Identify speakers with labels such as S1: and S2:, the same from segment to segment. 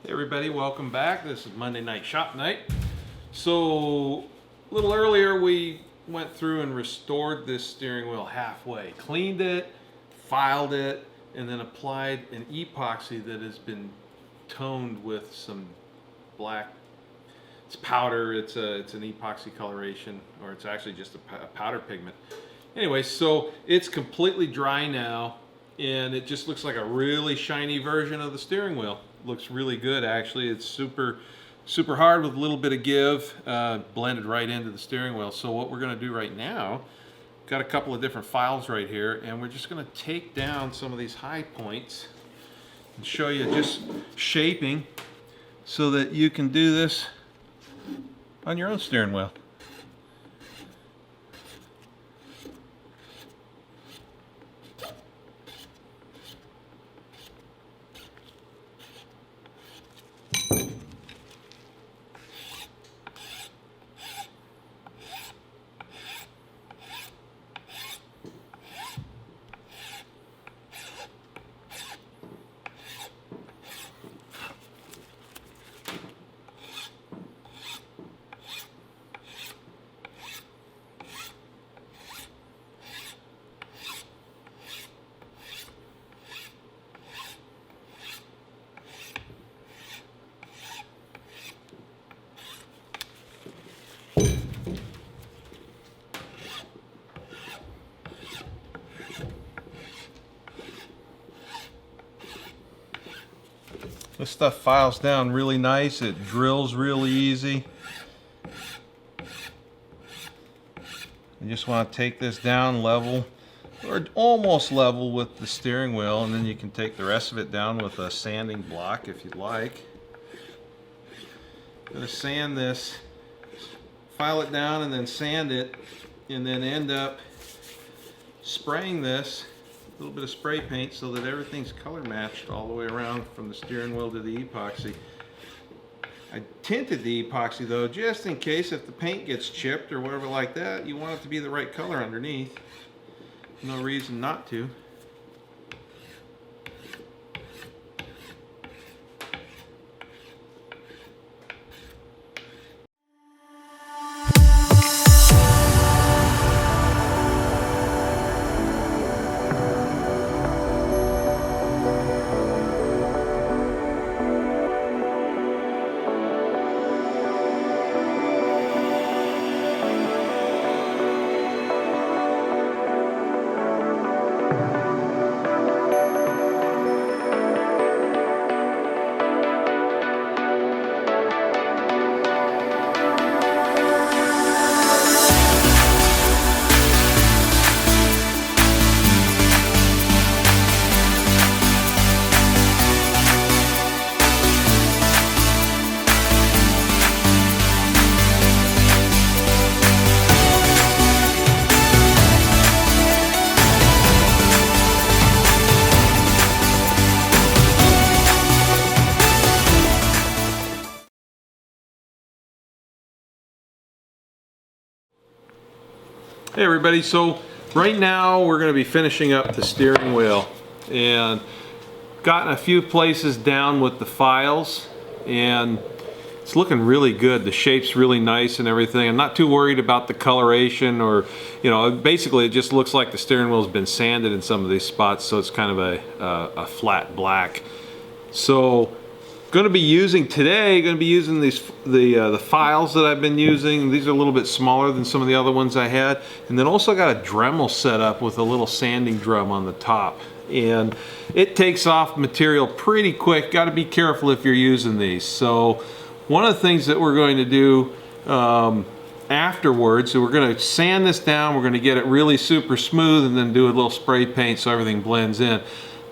S1: Hey everybody, welcome back. This is Monday Night Shop Night. So a little earlier we went through and restored this steering wheel halfway. Cleaned it, filed it, and then applied an epoxy that has been toned with some black. It's powder, it's an epoxy coloration, or it's actually just a powder pigment. Anyway, so it's completely dry now, and it just looks like a really shiny version of the steering wheel. Looks really good actually. It's super hard with a little bit of give, blended right into the steering wheel. So what we're going to do right now, got a couple of different files right here, and we're just going to take down some of these high points and show you just shaping so that you can do this on your own steering wheel. This stuff files down really nice. It drills really easy. You just want to take this down level, or almost level with the steering wheel, and then you can take the rest of it down with a sanding block if you'd like. I'm going to sand this, file it down and then sand it, and then end up spraying this, a little bit of spray paint so that everything's color matched all the way around from the steering wheel to the epoxy. I tinted the epoxy though, just in case if the paint gets chipped or whatever like that, you want it to be the right color underneath. No reason not to. Hey everybody, so right now we're going to be finishing up the steering wheel, and gotten a few places down with the files, and it's looking really good. The shape's really nice and everything. I'm not too worried about the coloration, or basically it just looks like the steering wheel's been sanded in some of these spots, so it's kind of a flat black. So going to be using these the files that I've been using. These are a little bit smaller than some of the other ones I had, and then also got a Dremel set up with a little sanding drum on the top, and it takes off material pretty quick. Got to be careful if you're using these. So one of the things that we're going to do afterwards, so we're going to sand this down, we're going to get it really super smooth, and then do a little spray paint so everything blends in.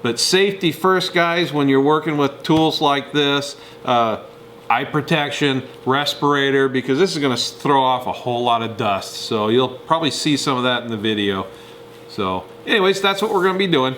S1: But safety first, guys, when you're working with tools like this, eye protection, respirator, because this is going to throw off a whole lot of dust. So you'll probably see some of that in the video. So anyways, that's what we're going to be doing.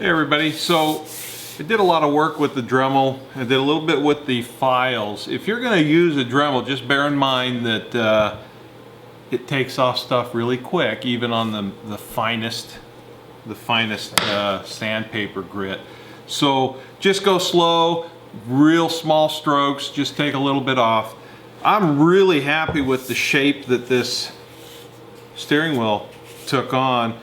S1: Hey everybody, so I did a lot of work with the Dremel. I did a little bit with the files. If you're going to use a Dremel, just bear in mind that it takes off stuff really quick, even on the finest sandpaper grit. So just go slow, real small strokes, just take a little bit off. I'm really happy with the shape that this steering wheel took on.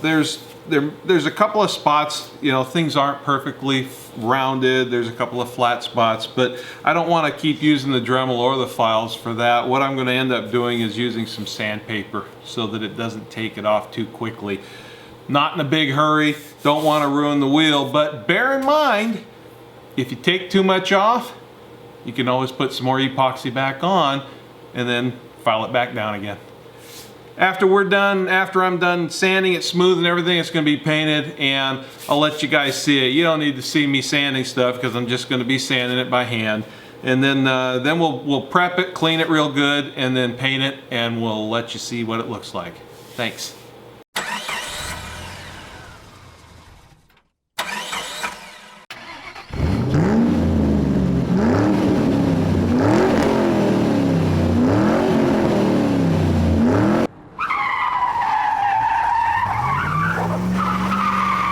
S1: There's a couple of spots, you know, things aren't perfectly rounded. There's a couple of flat spots, but I don't want to keep using the Dremel or the files for that. What I'm going to end up doing is using some sandpaper so that it doesn't take it off too quickly. Not in a big hurry, don't want to ruin the wheel, but bear in mind, if you take too much off, you can always put some more epoxy back on and then file it back down again. After I'm done sanding it smooth and everything, it's going to be painted, and I'll let you guys see it. You don't need to see me sanding stuff because I'm just going to be sanding it by hand. And then we'll prep it, clean it real good, and then paint it, and we'll let you see what it looks like. Thanks.